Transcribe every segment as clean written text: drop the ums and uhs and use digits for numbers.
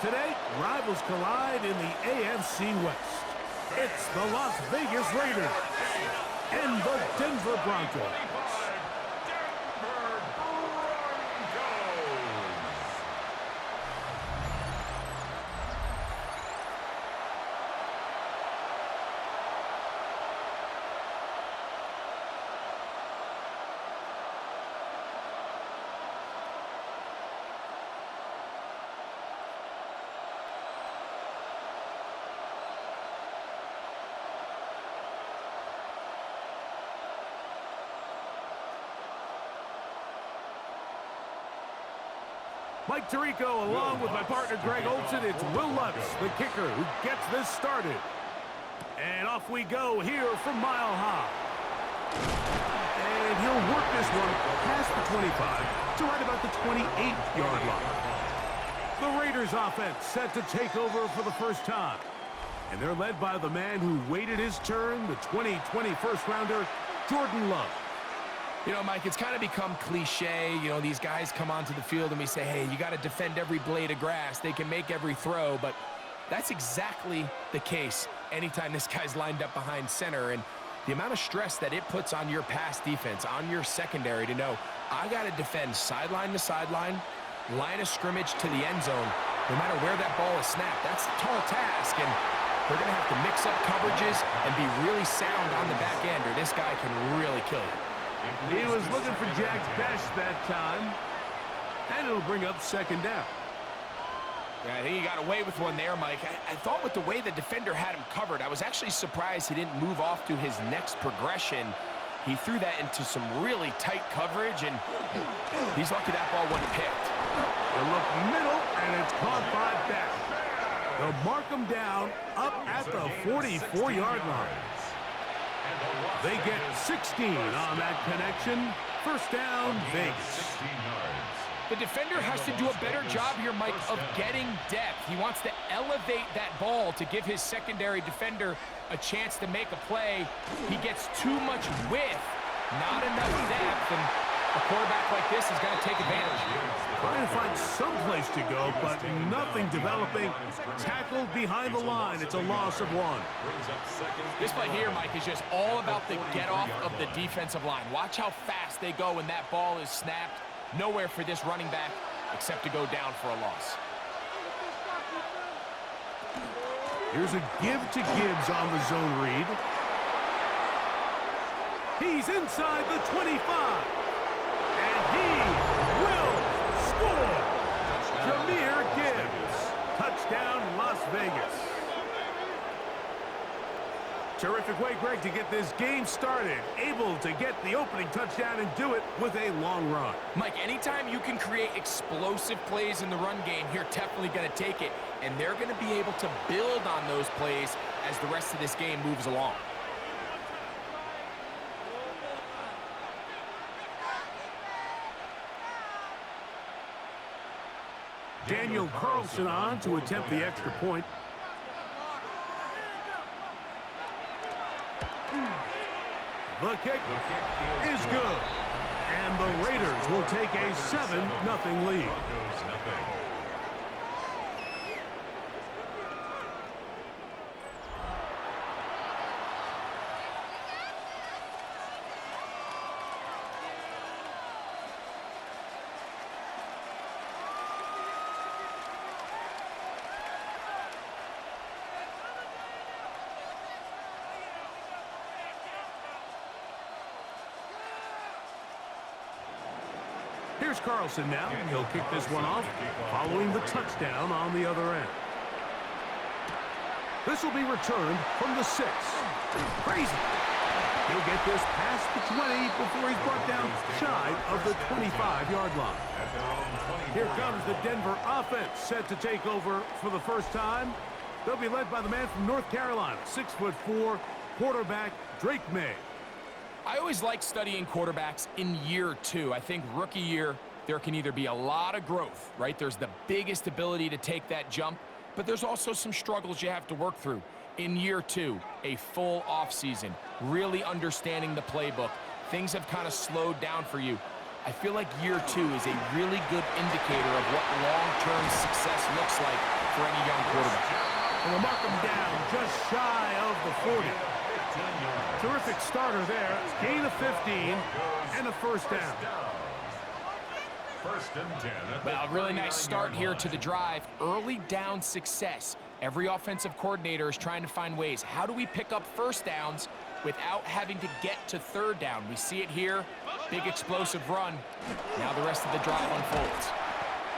Today, rivals collide in the AFC West. It's the Las Vegas Raiders and the Denver Broncos. Mike Tirico, along with my partner Greg Olson, it's Will Lutz, the kicker, who gets this started. And off we go here from Mile High. And he'll work this one past the 25 to right about the 28-yard line. The Raiders offense set to take over for the first time. And they're led by the man who waited his turn, the 2020 first-rounder, Jordan Love. You know, Mike, it's kind of become cliche. You know, these guys come onto the field and we say, hey, you got to defend every blade of grass. They can make every throw, but that's exactly the case anytime this guy's lined up behind center. And the amount of stress that it puts on your pass defense, on your secondary to know, I got to defend sideline to sideline, line of scrimmage to the end zone, no matter where that ball is snapped. That's a tall task, and they're going to have to mix up coverages and be really sound on the back end, or this guy can really kill you. He was looking for Jack's best that time, and it'll bring up second down. Yeah, I think he got away with one there, Mike. I thought with the way the defender had him covered, I was actually surprised he didn't move off to his next progression. He threw that into some really tight coverage, and he's lucky that ball wasn't picked. They'll look middle, and it's caught by back. They'll mark him down up at the 44-yard line. They get 16 on that connection. First down, Vegas. The defender has to do a better job here, Mike, of getting depth. He wants to elevate that ball to give his secondary defender a chance to make a play. He gets too much width, not enough depth, and a quarterback like this is going to take advantage. Trying to find some place to go, but nothing developing. Tackled behind the line. It's a loss of one. This play here, Mike, is just all about the get-off of the defensive line. Watch how fast they go when that ball is snapped. Nowhere for this running back except to go down for a loss. Here's a give to Gibbs on the zone read. He's inside the 25. And he will score. Jahmyr Gibbs. Touchdown, Las Vegas. Terrific way, Greg, to get this game started. Able to get the opening touchdown and do it with a long run. Mike, anytime you can create explosive plays in the run game, you're definitely going to take it. And they're going to be able to build on those plays as the rest of this game moves along. Daniel Carlson on to attempt the extra point. The kick is good. And the Raiders will take a 7-0 lead. Here's Carlson now. He'll kick this one off, following the touchdown on the other end. This will be returned from the 6. Crazy. He'll get this past the 20 before he's brought down shy of the 25-yard line. Here comes the Denver offense set to take over for the first time. They'll be led by the man from North Carolina, 6'4", quarterback Drake May. I always like studying quarterbacks in year 2. I think rookie year, there can either be a lot of growth, right? There's the biggest ability to take that jump, but there's also some struggles you have to work through. In year 2, a full offseason, really understanding the playbook. Things have kind of slowed down for you. I feel like year 2 is a really good indicator of what long-term success looks like for any young quarterback. And they'll mark him down just shy of the 40. Terrific starter there. Gain of 15 and a first down. First and 10. Well, a really nice start here to the drive. Early down success. Every offensive coordinator is trying to find ways. How do we pick up first downs without having to get to third down? We see it here. Big explosive run. Now the rest of the drive unfolds.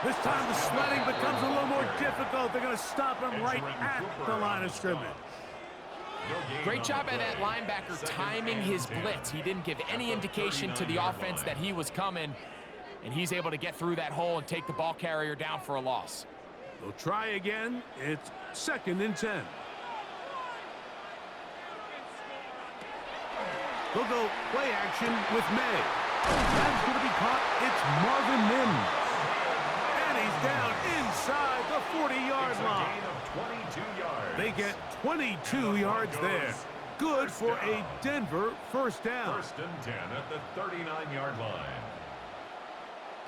This time the sledding becomes a little more difficult. They're going to stop him right at the line of scrimmage. Great job by that linebacker timing his blitz. He didn't give any indication to the offense that he was coming, and he's able to get through that hole and take the ball carrier down for a loss. They'll try again. It's second and 10. They'll go play action with May. That's going to be caught. It's Marvin Mims. And he's down inside the 40-yard line. They get 22 yards there. Good for a Denver first down. First and 10 at the 39-yard line.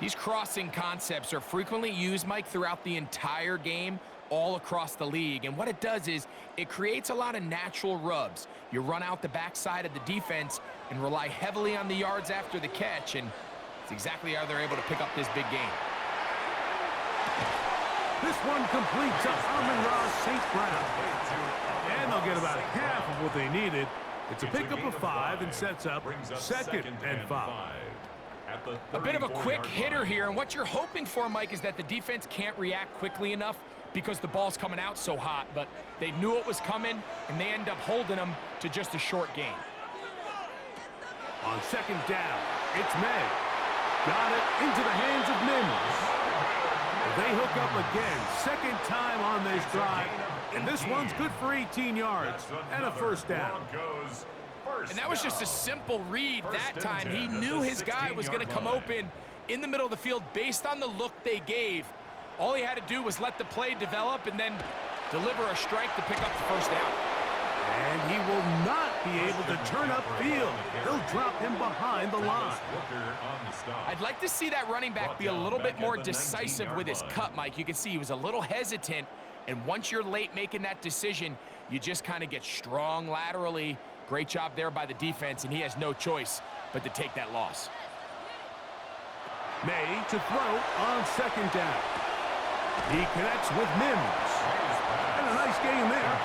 These crossing concepts are frequently used, Mike, throughout the entire game, all across the league. And what it does is it creates a lot of natural rubs. You run out the backside of the defense and rely heavily on the yards after the catch, and it's exactly how they're able to pick up this big game. This one completes to Amon-Ra St. Brown. And they'll get about half of what they needed. It's a pickup of 5 and sets up second and 5. A bit of a quick hitter here, and what you're hoping for, Mike, is that the defense can't react quickly enough because the ball's coming out so hot, but they knew it was coming, and they end up holding them to just a short gain. On second down, it's May. Got it into the hands of Mims. They hook up again, second time on this drive, and this one's good for 18 yards and a first down. And that was just a simple read that time. He knew his guy was going to come open in the middle of the field based on the look they gave. All he had to do was let the play develop and then deliver a strike to pick up the first down. And he will not be able to turn upfield. They'll drop him behind the line. I'd like to see that running back be a little bit more decisive with his cut, Mike. You can see he was a little hesitant, and once you're late making that decision, you just kind of get strong laterally. Great job there by the defense, and he has no choice but to take that loss. May to throw on second down. He connects with Mims. And a nice game there.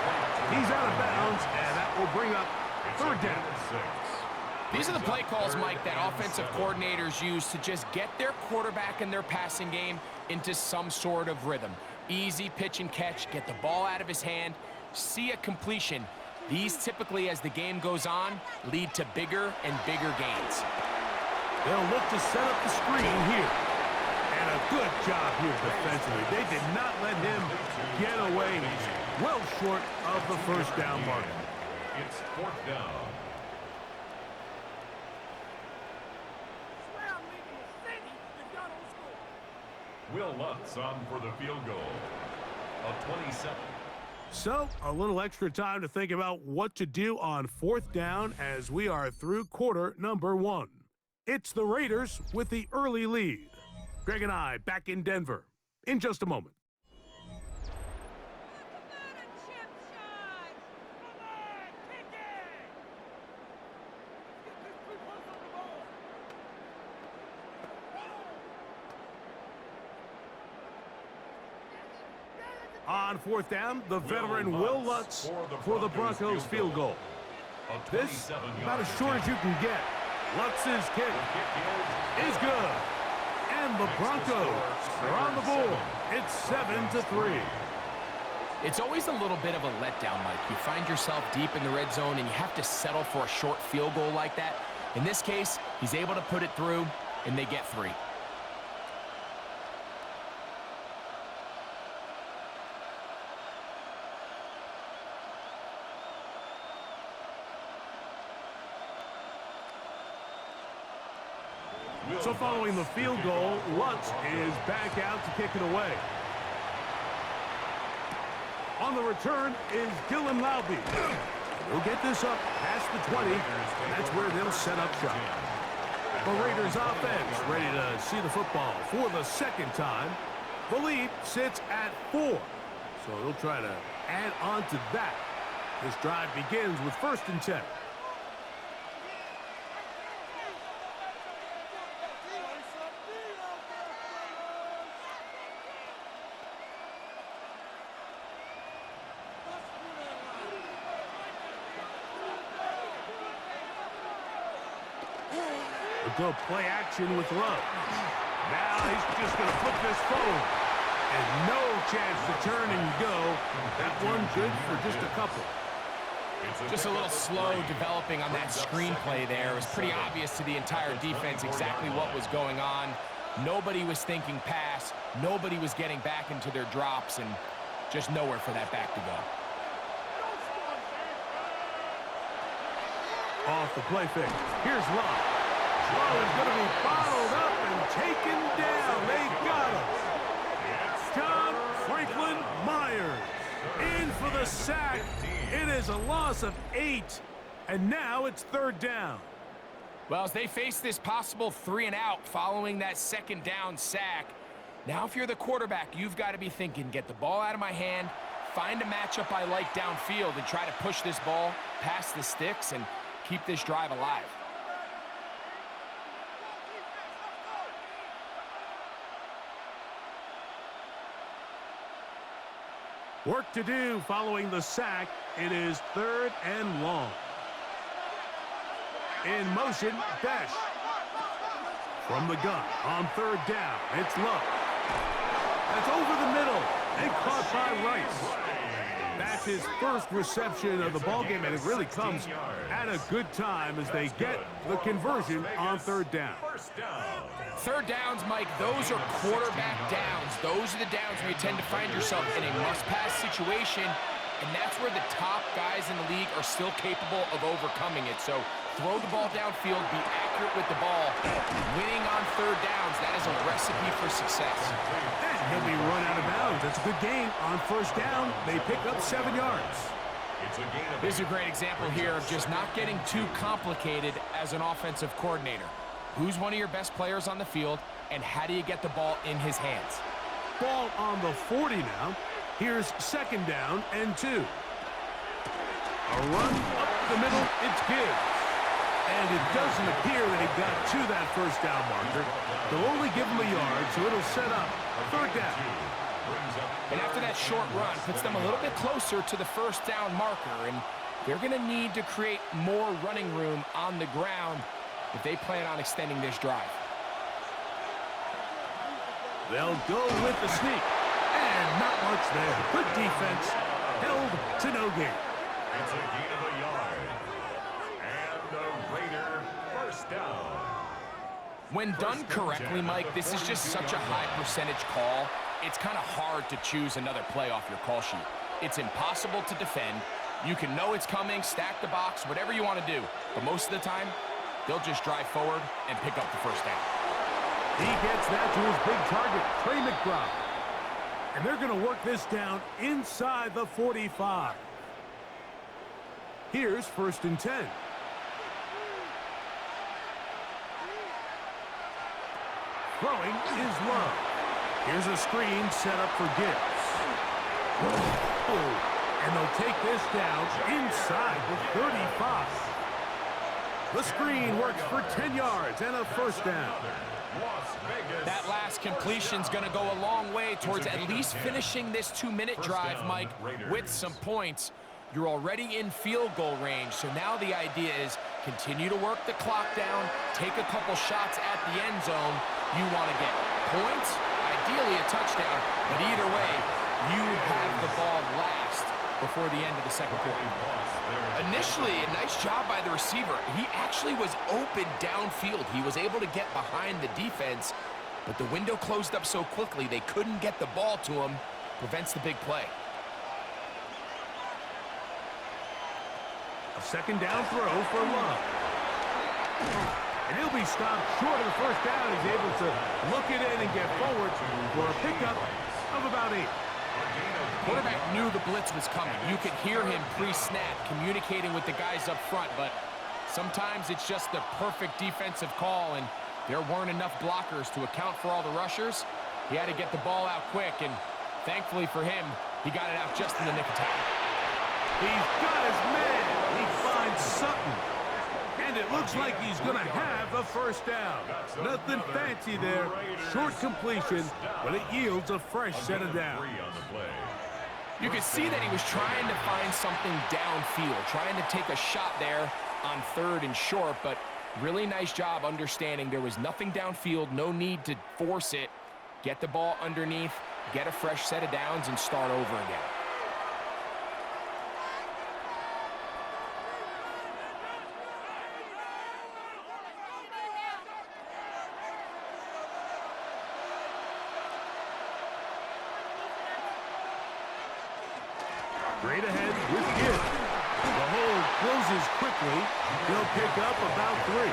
He's out of bounds, and that will bring up third down. These are the play calls, Mike, that offensive coordinators use to just get their quarterback and their passing game into some sort of rhythm. Easy pitch and catch, get the ball out of his hand, see a completion. These typically, as the game goes on, lead to bigger and bigger gains. They'll look to set up the screen here. And a good job here defensively. They did not let him get away. He's well short of the first down mark. It's fourth down. Will Lutz on for the field goal. A 27. So, a little extra time to think about what to do on fourth down as we are through quarter number 1. It's the Raiders with the early lead. Greg and I back in Denver in just a moment. On fourth down, the veteran Will Lutz for the Broncos field goal. This about as short as you can get. Lutz's kick is good. And the Broncos are on the board. It's 7-3. It's always a little bit of a letdown, Mike. You find yourself deep in the red zone and you have to settle for a short field goal like that. In this case, he's able to put it through, and they get 3. So following the field goal, Lutz is back out to kick it away. On the return is Dylan Laube. We'll get this up past the 20, and that's where they'll set up shop. The Raiders offense ready to see the football for the second time. The lead sits at 4. So he'll try to add on to that. This drive begins with 1st and 10. Go play action with Love. Now he's just going to flip this forward. And no chance to turn and go. That one good for just a couple. Just a little slow developing on that screenplay there. It was pretty obvious to the entire defense exactly what was going on. Nobody was thinking pass. Nobody was getting back into their drops, and just nowhere for that back to go. Off the play fake. Here's Love. Love is going to be followed up and taken down. They got him. John Franklin Myers in for the sack. It is a loss of 8, and now it's 3rd down. Well, as they face this possible 3-and-out following that 2nd down sack, now if you're the quarterback, you've got to be thinking, get the ball out of my hand, find a matchup I like downfield, and try to push this ball past the sticks and keep this drive alive. Work to do following the sack. It is 3rd and long. In motion, Dash. From the gun on 3rd down, it's Love. That's over the middle and caught by Rice. That's his first reception of the ballgame, and it really comes at a good time as they get the conversion on 3rd down. 3rd downs, Mike, those are quarterback downs. Those are the downs where you tend to find yourself in a must-pass situation, and that's where the top guys in the league are still capable of overcoming it. So throw the ball downfield, be accurate with the ball. Winning on 3rd downs, that is a recipe for success. And he'll be run out of bounds. That's a good gain. On 1st down, they pick up 7 yards. This is a great example here of just not getting too complicated as an offensive coordinator. Who's one of your best players on the field, and how do you get the ball in his hands? Ball on the 40 now. Here's 2nd down and 2. A run up the middle, it's Gibbs. And it doesn't appear that he got to that 1st down marker. They'll only give him a yard, so it'll set up 3rd down. And after that short run, puts them a little bit closer to the 1st down marker, and they're going to need to create more running room on the ground if they plan on extending this drive. They'll go with the sneak. And not much there. Good defense. Held to no gain. It's a gain of a yard. And the Raider 1st down. When done correctly, Mike, this is just such a high percentage call. It's kind of hard to choose another play off your call sheet. It's impossible to defend. You can know it's coming, stack the box, whatever you want to do. But most of the time, they'll just drive forward and pick up the 1st down. He gets that to his big target, Trey McBride. And they're going to work this down inside the 45. Here's 1st and 10. Throwing is Love. Here's a screen set up for Gibbs. Oh, and they'll take this down inside the 35. The screen works for 10 yards and a 1st down. That last completion's going to go a long way towards at least finishing this 2-minute drive, Mike, with some points. You're already in field goal range, so now the idea is continue to work the clock down, take a couple shots at the end zone. You want to get points, ideally a touchdown, but either way, you have the ball last before the end of the 2nd quarter. Initially, a nice job by the receiver. He actually was open downfield. He was able to get behind the defense, but the window closed up so quickly they couldn't get the ball to him. Prevents the big play. A 2nd down throw for Love. And he'll be stopped short of the 1st down. He's able to look it in and get forward for a pickup of about 8. Quarterback knew the blitz was coming. You could hear him pre-snap communicating with the guys up front, but sometimes it's just the perfect defensive call, and there weren't enough blockers to account for all the rushers. He had to get the ball out quick, and Thankfully for him, he got it out just in the nick of time. He's got his man. He finds Sutton. And it looks like he's going to have a first down. Nothing fancy there. Short completion, but it yields a fresh set of downs. You could see that he was trying to find something downfield, trying to take a shot there on 3rd and short, but really nice job understanding there was nothing downfield, no need to force it. Get the ball underneath, get a fresh set of downs, and start over again. Straight ahead with Gibb. The hole closes quickly. He'll pick up about 3.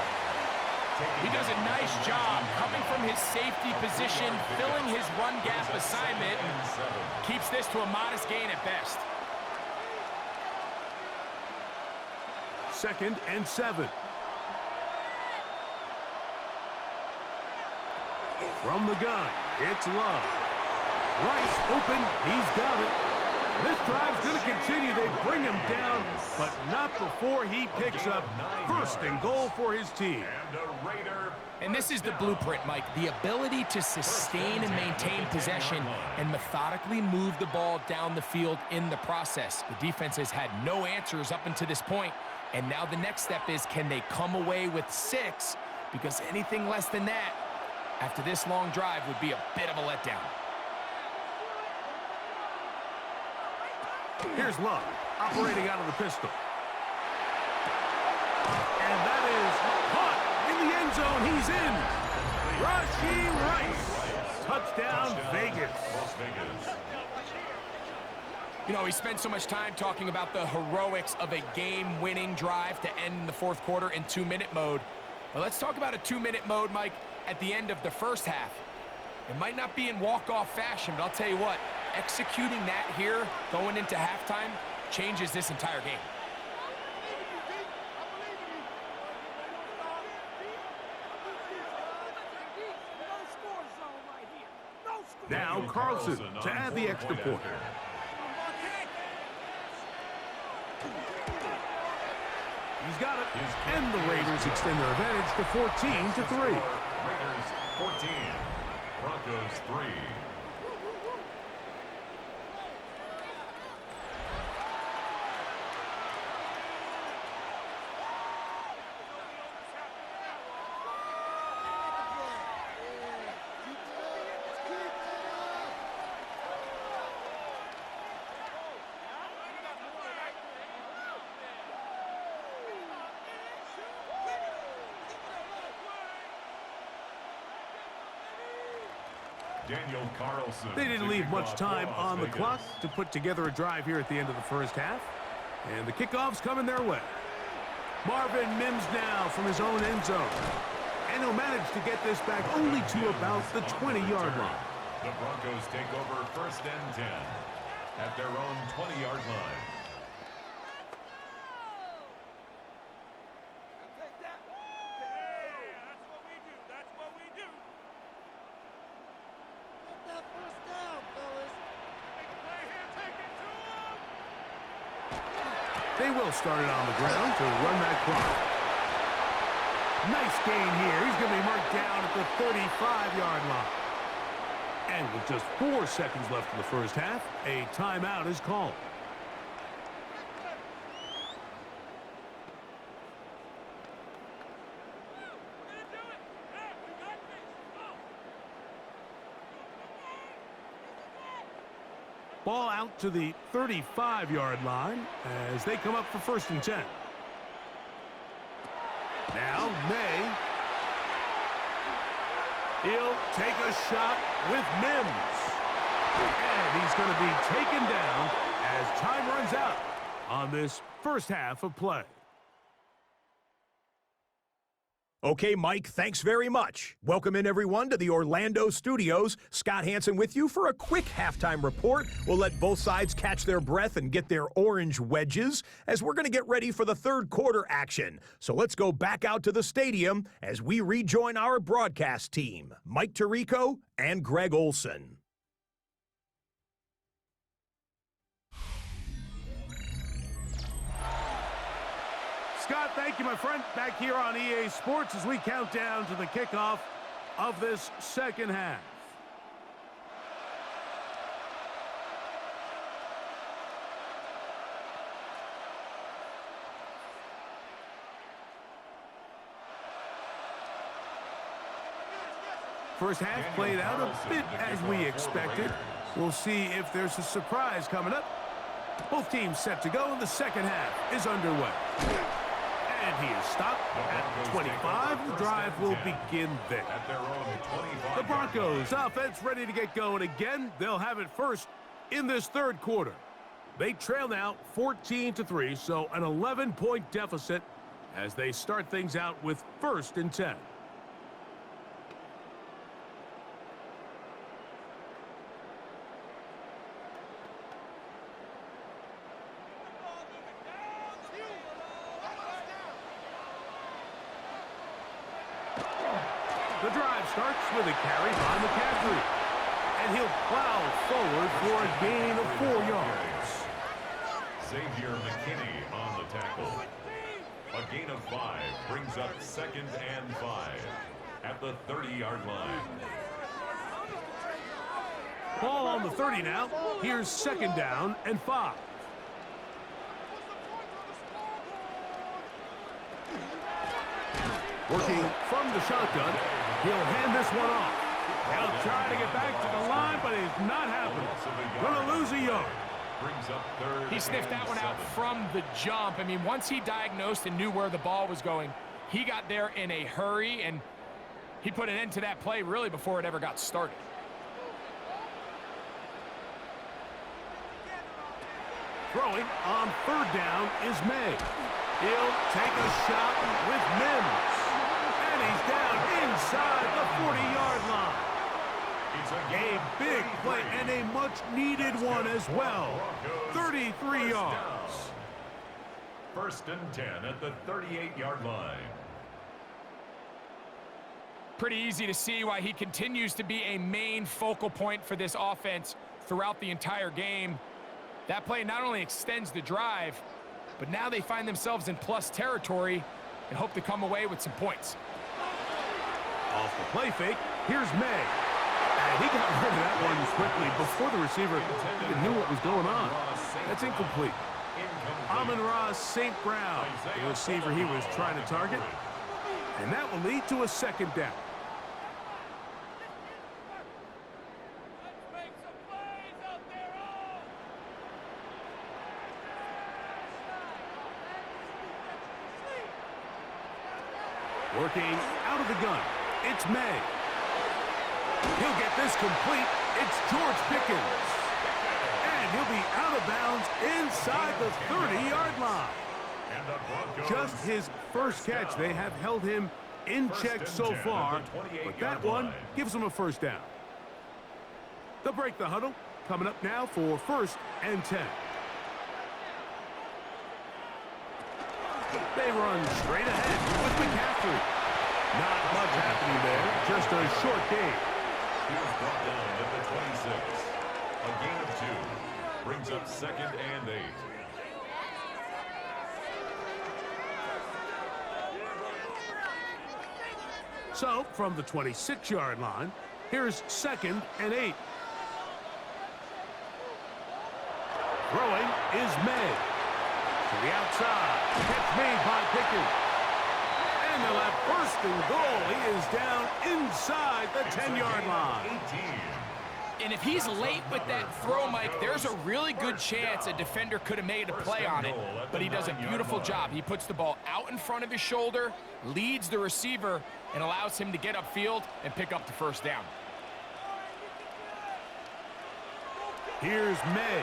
He does a nice job coming from his safety position, filling his run gap assignment, and keeps this to a modest gain at best. 2nd and 7. From the gun, it's Love. Rice open, he's got it. This drive's going to continue. They bring him down, but not before he picks up 1st and goal for his team. And this is the blueprint, Mike. The ability to sustain and maintain possession and methodically move the ball down the field in the process. The defense has had no answers up until this point, and now the next step is, can they come away with 6? Because anything less than that, after this long drive, would be a bit of a letdown. Here's Love, operating out of the pistol. And that is caught in the end zone. He's in. Rashee Rice. Touchdown, Vegas. You know, we spent so much time talking about the heroics of a game-winning drive to end the 4th quarter in 2-minute mode. But let's talk about a 2-minute mode, Mike, at the end of the first half. It might not be in walk-off fashion, but I'll tell you what, executing that here, going into halftime, changes this entire game. Now Carlson to add the extra point. He's got it. And the Raiders extend their advantage to 14-3. Raiders 14, Broncos 3. Daniel Carlson. They didn't leave much time on the clock to put together a drive here at the end of the first half. And the kickoff's coming their way. Marvin Mims now from his own end zone. And he'll manage to get this back only to about the 20-yard line. The Broncos take over 1st and 10 at their own 20-yard line. They will start it on the ground to run that clock. Nice gain here. He's going to be marked down at the 35-yard line. And with just 4 seconds left in the first half, a timeout is called. Ball out to the 35-yard line as they come up for 1st and 10. Now May. He'll take a shot with Mims. And he's going to be taken down as time runs out on this first half of play. Okay, Mike, thanks very much. Welcome in, everyone, to the Orlando studios. Scott Hansen with you for a quick halftime report. We'll let both sides catch their breath and get their orange wedges as we're going to get ready for the 3rd quarter action. So let's go back out to the stadium as we rejoin our broadcast team, Mike Tirico and Greg Olson. Scott, thank you, my friend. Back here on EA Sports as we count down to the kickoff of this second half. First half played out a bit as we expected. We'll see if there's a surprise coming up. Both teams set to go, and the second half is underway. And he is stopped at 25. The drive will begin there. The Broncos offense ready to get going again. They'll have it first in this third quarter. They trail now 14-3, so an 11-point deficit as they start things out with 1st and 10. The drive starts with a carry by McCaffrey. And he'll plow forward for a gain of 4 yards. Xavier McKinney on the tackle. A gain of 5 brings up 2nd and 5 at the 30-yard line. Ball on the 30 now. Here's 2nd down and 5. Working from the shotgun, he'll hand this one off. He'll try to get back to the line, but it's not happening. Gonna lose a yard. He sniffed that one out from the jump. I mean, once he diagnosed and knew where the ball was going, he got there in a hurry, and he put an end to that play really before it ever got started. Throwing on 3rd down is May. He'll take a shot with Mims. And he's down inside the 40-yard line. A big play and a much-needed one as well. 33 yards. 1st and 10 at the 38-yard line. Pretty easy to see why he continues to be a main focal point for this offense throughout the entire game. That play not only extends the drive, but now they find themselves in plus territory and hope to come away with some points. Off the play fake, here's May. And he got rid of that one quickly before the receiver even knew what was going on. That's incomplete. Amon-Ra St. Brown, the receiver he was trying to target. And that will lead to a 2nd down. Working out of the gun, it's May. He'll get this complete. It's George Pickens. And he'll be out of bounds inside the 30-yard line. Just his first catch. They have held him in check so far, but that one gives him a 1st down. They'll break the huddle. Coming up now for 1st and 10. They run straight ahead with McCaffrey. Not much happening there, just a short gain. He was brought down at the 26. A gain of 2 brings up 2nd and 8. So, from the 26-yard line, here's 2nd and 8. Throwing is May. To the outside. Catch made by Pickens. And they'll have 1st and goal. He is down inside the 10-yard line. And if he's late with that throw, Mike, there's a really good chance a defender could have made a play on it, but he does a beautiful job. He puts the ball out in front of his shoulder, leads the receiver, and allows him to get upfield and pick up the 1st down. Here's May.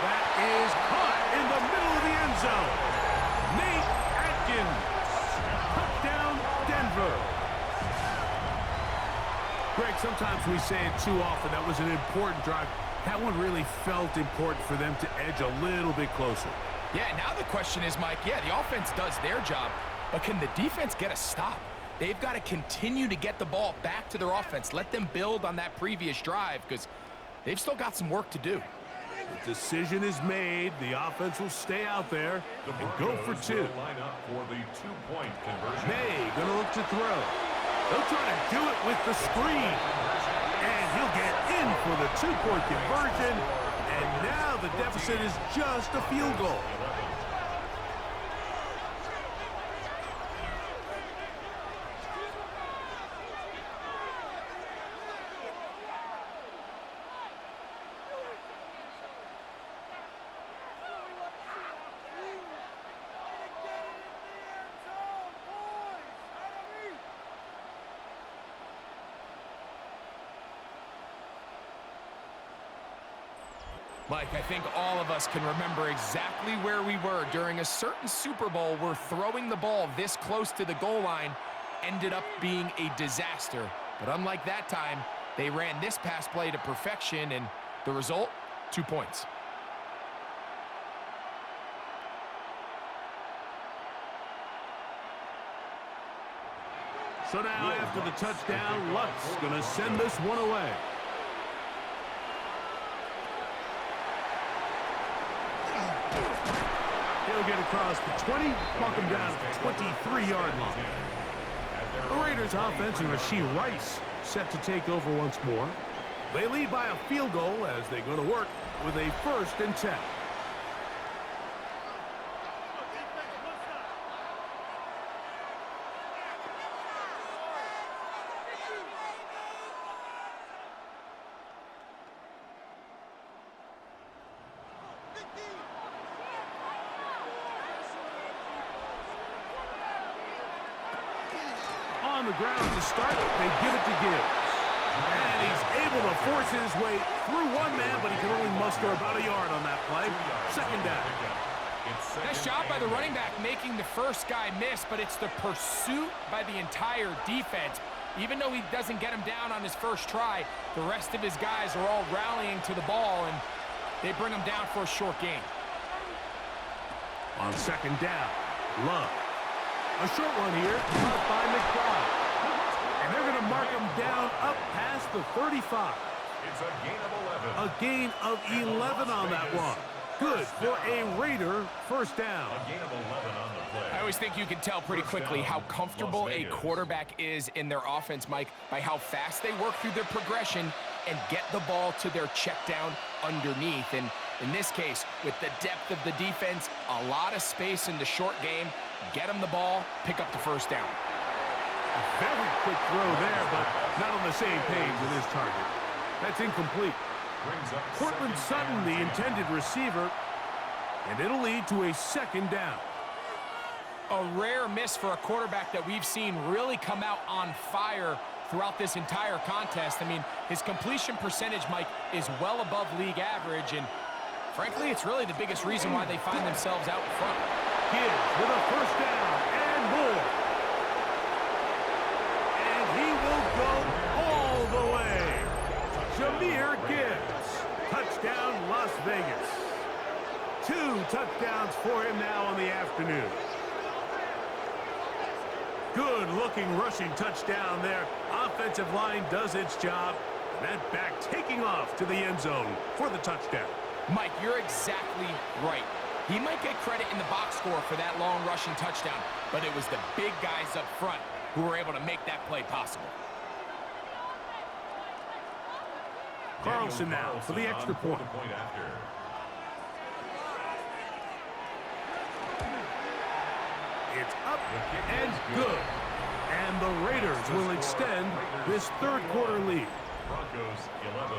That is caught in the middle of the end zone. Nate Atkins. Touchdown, Denver. Greg, sometimes we say it too often. That was an important drive. That one really felt important for them to edge a little bit closer. Yeah, now the question is, Mike, yeah, the offense does their job, but can the defense get a stop? They've got to continue to get the ball back to their offense. Let them build on that previous drive because they've still got some work to do. The decision is made. The offense will stay out there and go for two. Line up for the two-point conversion. May gonna look to throw. He'll try to do it with the screen. And he'll get in for the two-point conversion. And now the deficit is just a field goal. Mike, I think all of us can remember exactly where we were during a certain Super Bowl where throwing the ball this close to the goal line ended up being a disaster. But unlike that time, they ran this pass play to perfection, and the result, 2 points. So now after the touchdown, Luck's going to send this one away. He'll get across the 20, walk him down to the 23-yard line. The Raiders offense and Rashee Rice set to take over once more. They lead by a field goal as they go to work with a 1st and 10. On the ground to start, they give it to Gibbs. And he's able to force his way through one man, but he can only muster about a yard on that play. 2nd down. Nice job by the running back making the first guy miss, but it's the pursuit by the entire defense. Even though he doesn't get him down on his first try, the rest of his guys are all rallying to the ball, and they bring him down for a short gain. On 2nd down, Love. A short one here, caught by McBride. And they're going to mark him down up past the 35. It's a gain of 11. A gain of 11 on that one. Good for a Raider 1st down. A gain of 11 on the play. I always think you can tell pretty quickly how comfortable a quarterback is in their offense, Mike, by how fast they work through their progression and get the ball to their check down underneath. And in this case, with the depth of the defense, a lot of space in the short game, get them the ball, pick up the 1st down. A very quick throw there, but not on the same page with his target. That's incomplete. Cortland Sutton, the intended receiver, and it'll lead to a 2nd down. A rare miss for a quarterback that we've seen really come out on fire throughout this entire contest. I mean, his completion percentage, Mike, is well above league average, and frankly, it's really the biggest reason why they find themselves out in front. Gibbs with a 1st down and more. And he will go all the way. Jahmyr Gibbs. Touchdown, Las Vegas. 2 touchdowns for him now on the afternoon. Good-looking rushing touchdown there. Offensive line does its job. That back taking off to the end zone for the touchdown. Mike, you're exactly right. He might get credit in the box score for that long rushing touchdown, but it was the big guys up front who were able to make that play possible. Carlson now for the extra point. It's up and good. And the Raiders will extend this 3rd quarter lead. Broncos 11.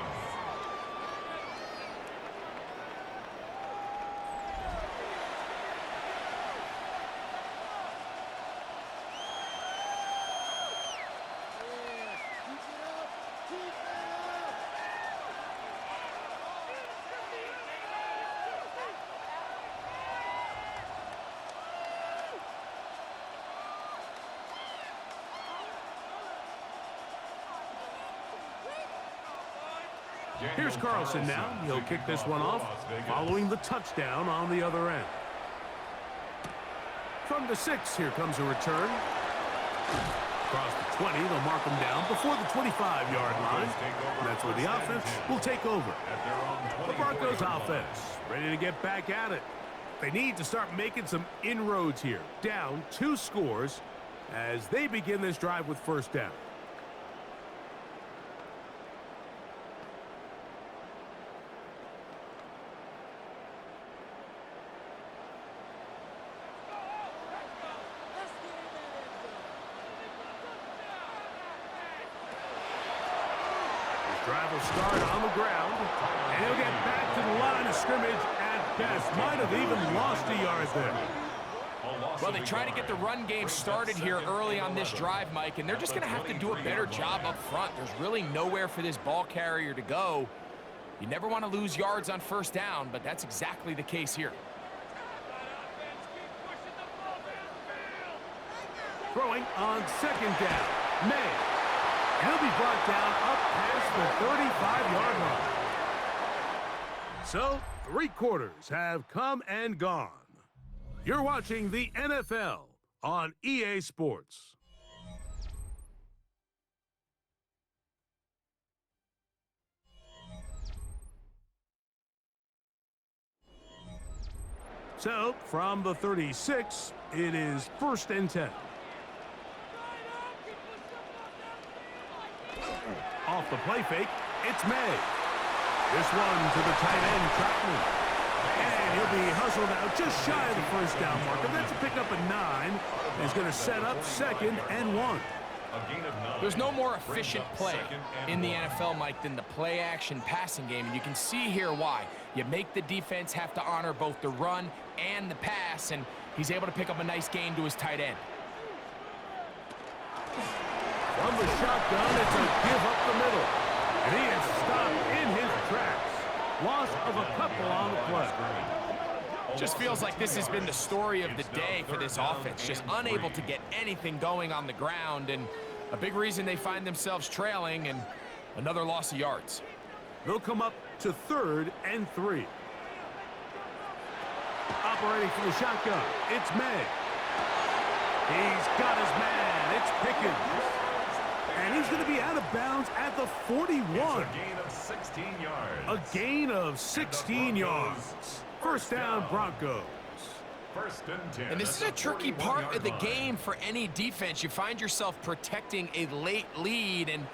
Here's Carlson now. He'll kick this one off following the touchdown on the other end. From the 6, here comes a return. Across the 20, they'll mark them down before the 25-yard line. And that's where the offense will take over. The Broncos offense ready to get back at it. They need to start making some inroads here. Down 2 scores as they begin this drive with first down. Drive will start on the ground, and he'll get back to the line of scrimmage at best. Might have even lost a yard there. Well, they try to get the run game started here early on this drive, Mike, and they're just going to have to do a better job up front. There's really nowhere for this ball carrier to go. You never want to lose yards on first down, but that's exactly the case here. Throwing on second down, May. He'll be brought down up past the 35-yard line. So, 3 quarters have come and gone. You're watching the NFL on EA Sports. So, from the 36, it is 1st and 10. Off the play fake, it's May. This one to the tight end, Troutman. And he'll be hustled out just shy of the first down marker. That's a pickup of 9. He's going to set up 2nd and 1. There's no more efficient play in the NFL, Mike, than the play-action passing game. And you can see here why. You make the defense have to honor both the run and the pass, and he's able to pick up a nice gain to his tight end. From the shotgun, it's a give up the middle. And he is stopped in his tracks. Loss of a couple on the play. Just feels like this has been the story of the day for this offense. Just unable to get anything going on the ground, and a big reason they find themselves trailing, and another loss of yards. They'll come up to 3rd and 3. Operating from the shotgun, it's May. He's got his man. It's Pickens. And he's going to be out of bounds at the 41. It's a gain of 16 yards. A gain of 16 yards. First down, Broncos. 1st and 10. And this is a tricky part of the game for any defense. You find yourself protecting a late lead, and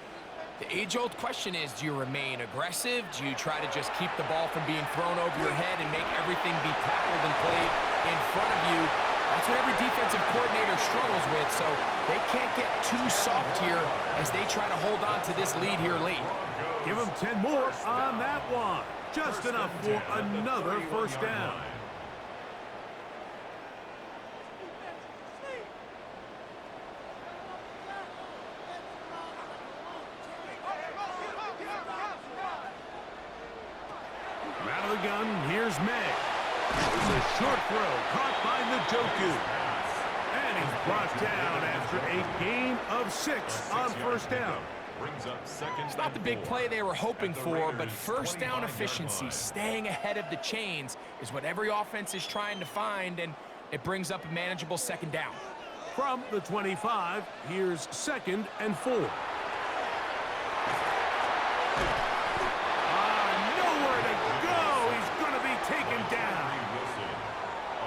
the age-old question is, do you remain aggressive? Do you try to just keep the ball from being thrown over your head and make everything be tackled and played in front of you? That's what every defensive coordinator struggles with, so they can't get too soft here as they try to hold on to this lead here late. Give them 10 more on that one. Just enough for another first down. Out of the gun, here's May. It's a short throw caught by Njoku. And he's brought down after a gain of 6 on first down. It's not the big play they were hoping for, but first down efficiency, staying ahead of the chains, is what every offense is trying to find, and it brings up a manageable 2nd down. From the 25, here's 2nd and 4. Nowhere to go. He's going to be taken down.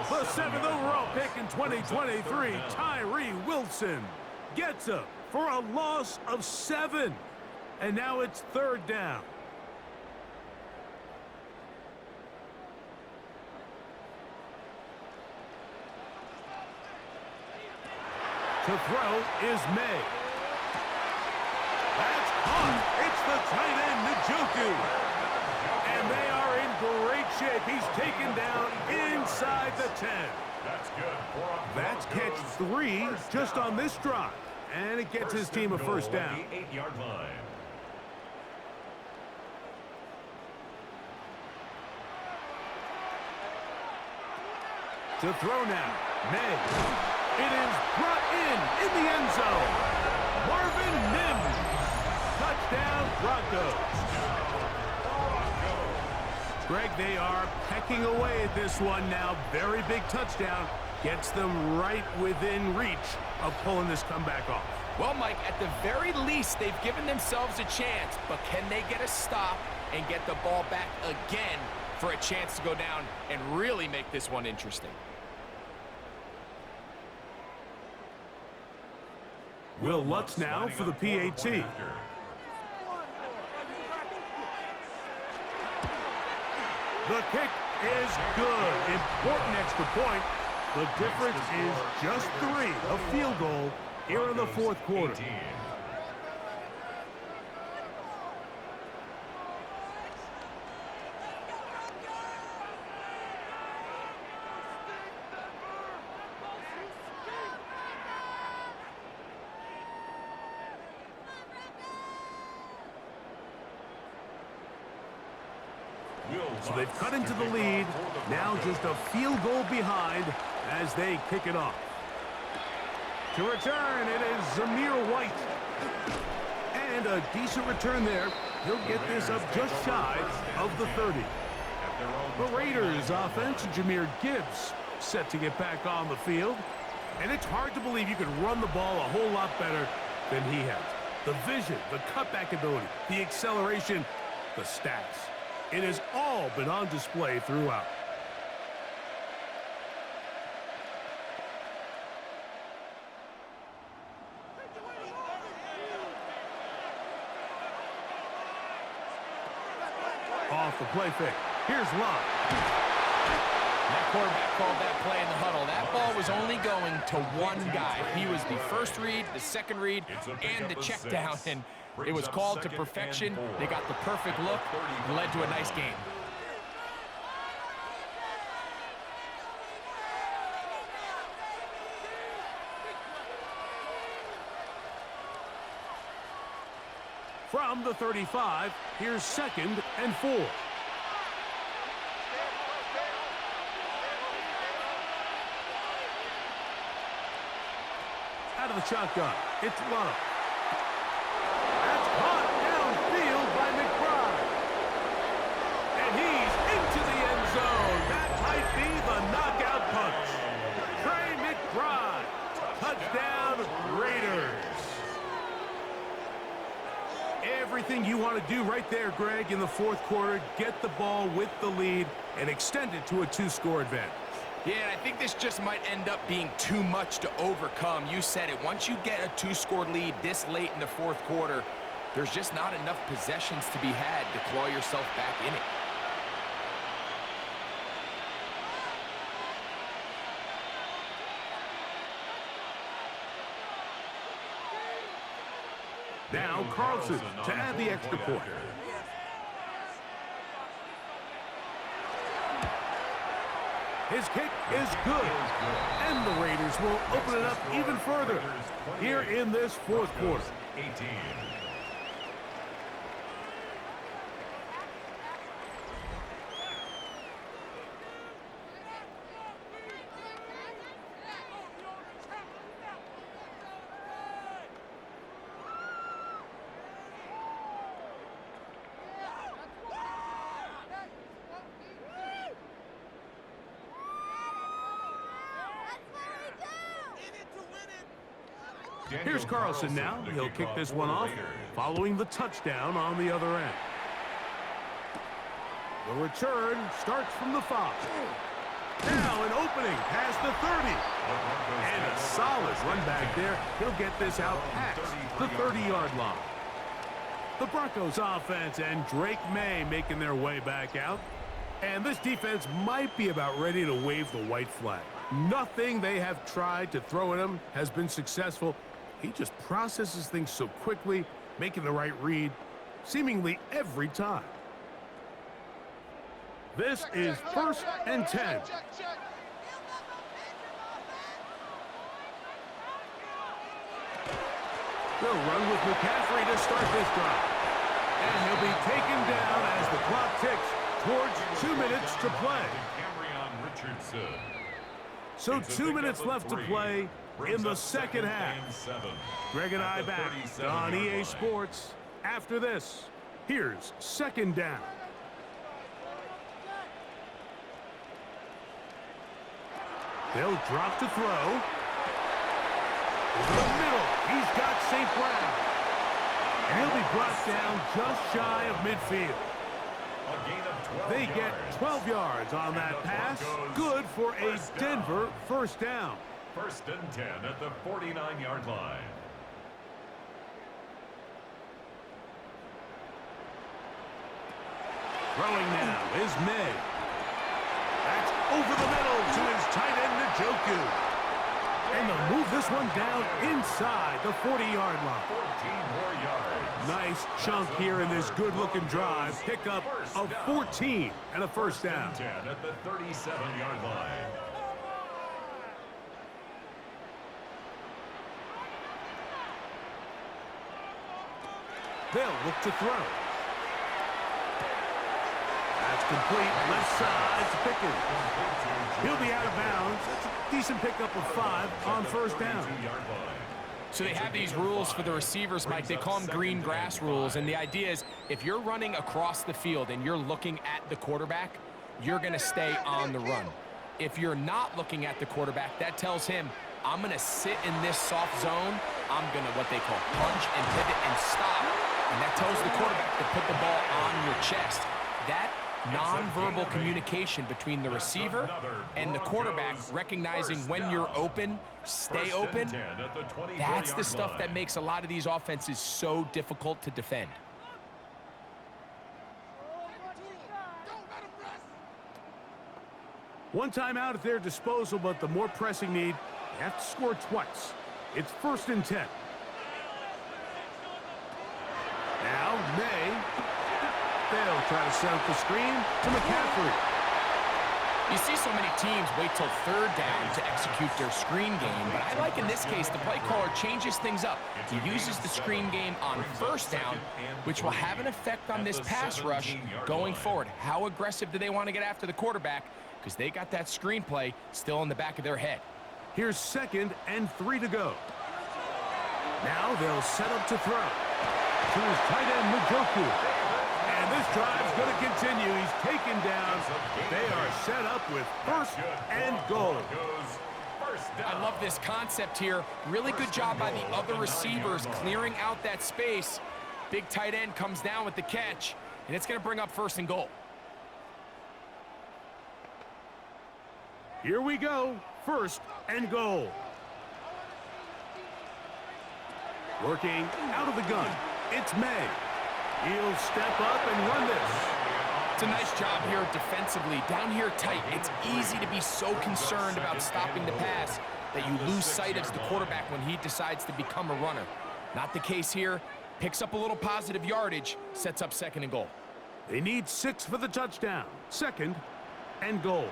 The 7th overall pick in 2023, Tyree Wilson gets him for a loss of 7. And now it's 3rd down. To throw is May. That's caught. It's the tight end, Njoku. And they are in great shape. He's taken down inside the 10. That's good. That's catch 3 just on this drive. And it gets his team a first down. The 8-yard line. To throw now, May. It is brought in the end zone. Marvin Mims. Touchdown, Broncos. Greg, they are pecking away at this one now. Very big touchdown. Gets them right within reach of pulling this comeback off. Well, Mike, at the very least, they've given themselves a chance, but can they get a stop and get the ball back again for a chance to go down and really make this one interesting? Will Lutz now for the PAT. The kick is good. Important extra point. The difference is just 3, a field goal here in the fourth quarter. So they've cut into the lead. Now just a field goal behind as they kick it off. To return, it is Zamir White. And a decent return there. He'll get this up just shy of the 30. The Raiders offense, Jahmyr Gibbs, set to get back on the field. And it's hard to believe you can run the ball a whole lot better than he has. The vision, the cutback ability, the acceleration, the stats. It has all been on display throughout. Off the play fake. Here's Lott. That quarterback called that play in the huddle. That ball was only going to one guy. He was the first read, the second read, and the check down. And it was called to perfection. They got the perfect look. It led to a nice game. From the 35, here's 2nd and 4. Out of the shotgun, it's Love. That's caught downfield by McBride. And he's into the end zone. That might be the knockout punch. Trey McBride. Touchdown, Raiders. Everything you want to do right there, Greg, in the fourth quarter. Get the ball with the lead and extend it to a 2-score advantage. Yeah, and I think this just might end up being too much to overcome. You said it. Once you get a 2-score lead this late in the fourth quarter, there's just not enough possessions to be had to claw yourself back in it. Now Carlson to add the extra point. His kick is good. And the Raiders will open it up even further here in this fourth quarter. 18. Here's Carlson now. He'll kick this one off following the touchdown on the other end. The return starts from the 5. Now an opening past the 30. And a solid run back there. He'll get this out past the 30-yard line. The Broncos offense and Drake May making their way back out. And this defense might be about ready to wave the white flag. Nothing they have tried to throw at him has been successful. He just processes things so quickly, making the right read, seemingly every time. This is 1st and 10. They'll run with McCaffrey to start this drive. And he'll be taken down as the clock ticks towards 2 minutes to play. So 2 minutes left to play in the second half. Greg and I back on EA Sports after this. Here's 2nd down. They'll drop to throw. Over the middle. He's got St. Brown. And he'll be brought down just shy of midfield. A gain of 12 They yards. get 12 yards on that pass. Good for a Denver first down. First and 10 at the 49-yard line. Throwing now is May. That's over the middle to his tight end, Njoku. And they'll move this one down inside the 40-yard line. 14 more yards. Nice chunk here in this good-looking drive. Pickup of 14 and a first down. 10 at the 37-yard line. They'll look to throw. That's complete. Left side to Pickens. He'll be out of bounds. That's a decent pickup of 5 on first down. So they have these rules for the receivers, Mike. They call them green grass rules. And the idea is if you're running across the field and you're looking at the quarterback, you're going to stay on the run. If you're not looking at the quarterback, that tells him, I'm going to sit in this soft zone. I'm going to, what they call, punch and pivot and stop. And that tells the quarterback to put the ball on your chest. That nonverbal communication between the receiver and the quarterback, recognizing when you're open, stay open, that's the stuff that makes a lot of these offenses so difficult to defend. One timeout at their disposal, but the more pressing need, they have to score twice. It's first and 10. Now, May. They'll try to set up the screen to McCaffrey. You see so many teams wait till third down to execute their screen game, but I like in this case the play caller changes things up. He uses the screen game on first down, which will have an effect on this pass rush going forward. How aggressive do they want to get after the quarterback? Because they got that screenplay still in the back of their head. Here's 2nd and 3 to go. Now they'll set up to throw. To his tight end, Njoku. And this drive's going to continue. He's taken down. They are set up with first and goal. I love this concept here. Really good job by the other receivers clearing out that space. Big tight end comes down with the catch, and it's going to bring up first and goal. Here we go. First and goal. Working out of the gun. It's May. He'll step up and run this. It's a nice job here defensively. Down here tight, it's easy to be so concerned about stopping the pass that you lose sight of the quarterback when he decides to become a runner. Not the case here. Picks up a little positive yardage, sets up second and goal. They need 6 for the touchdown. Second and goal.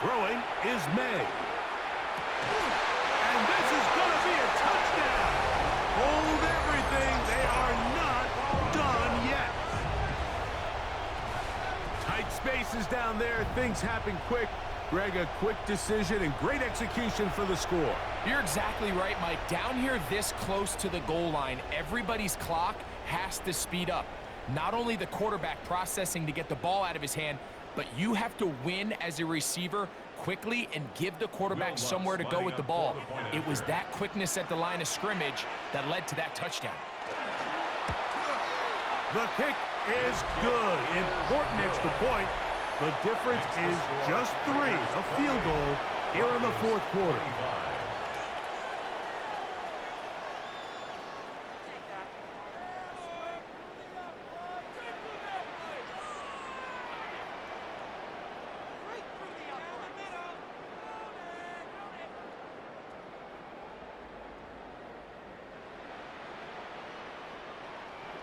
Throwing is May. And this is going to be a touchdown. Hold everything. They are not done yet. Tight spaces down there. Things happen quick. Greg, a quick decision and great execution for the score. You're exactly right, Mike. Down here this close to the goal line, everybody's clock has to speed up. Not only the quarterback processing to get the ball out of his hand, but you have to win as a receiver quickly and give the quarterback somewhere to go with the ball. It was that quickness at the line of scrimmage that led to that touchdown. The kick is good. Important extra point. The difference is just 3. A field goal here in the 4th quarter.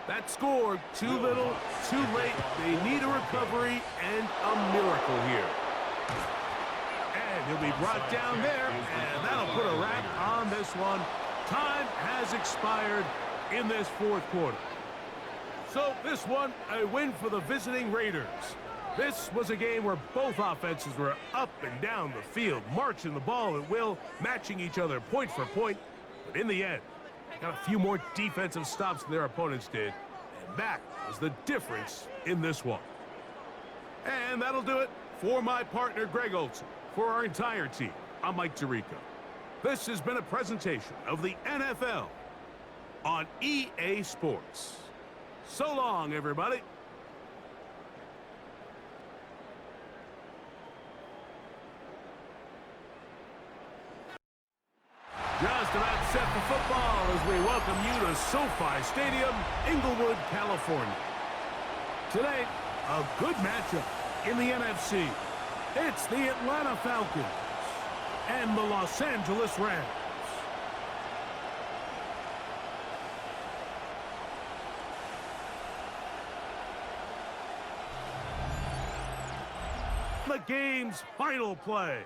That score, too little, too late. They need a recovery and a miracle here. And he'll be brought down there, and that'll put a wrap on this one. Time has expired in this 4th quarter. So this one, a win for the visiting Raiders. This was a game where both offenses were up and down the field, marching the ball at will, matching each other point for point. But in the end, got a few more defensive stops than their opponents did. And that was the difference in this one. And that'll do it for my partner, Greg Olson. For our entire team, I'm Mike Tirico. This has been a presentation of the NFL on EA Sports. So long, everybody. Just about set for football as we welcome you to SoFi Stadium, Inglewood, California. Today, a good matchup in the NFC. It's the Atlanta Falcons and the Los Angeles Rams. The game's final play.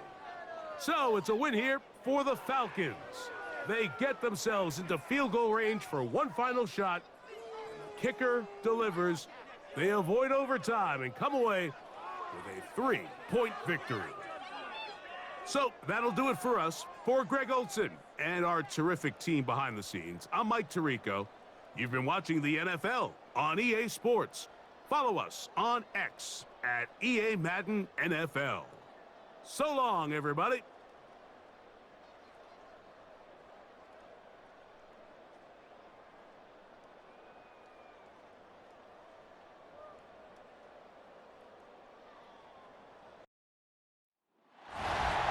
So it's a win here for the Falcons. They get themselves into field goal range for one final shot. Kicker delivers. They avoid overtime and come away with a 3-point victory. So that'll do it for us. For Greg Olson and our terrific team behind the scenes, I'm Mike Tirico. You've been watching the NFL on EA Sports. Follow us on X at EA Madden NFL. So long, everybody.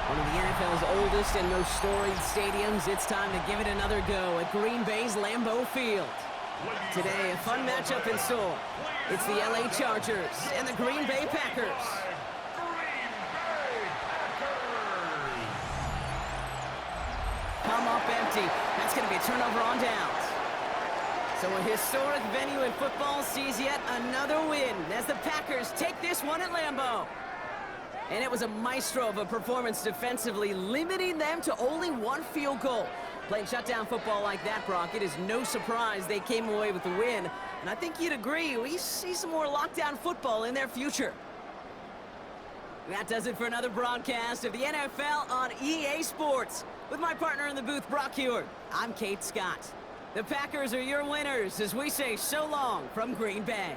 One of the NFL's oldest and most storied stadiums, it's time to give it another go at Green Bay's Lambeau Field. Today, a fun matchup in store. It's the LA Chargers and the Green Bay Packers. Come up empty. That's going to be a turnover on downs. So a historic venue in football sees yet another win as the Packers take this one at Lambeau. And it was a maestro of a performance defensively, limiting them to only one field goal. Playing shutdown football like that, Brock, it is no surprise they came away with the win. And I think you'd agree, we see some more lockdown football in their future. That does it for another broadcast of the NFL on EA Sports. With my partner in the booth, Brock Heward, I'm Kate Scott. The Packers are your winners as we say so long from Green Bay.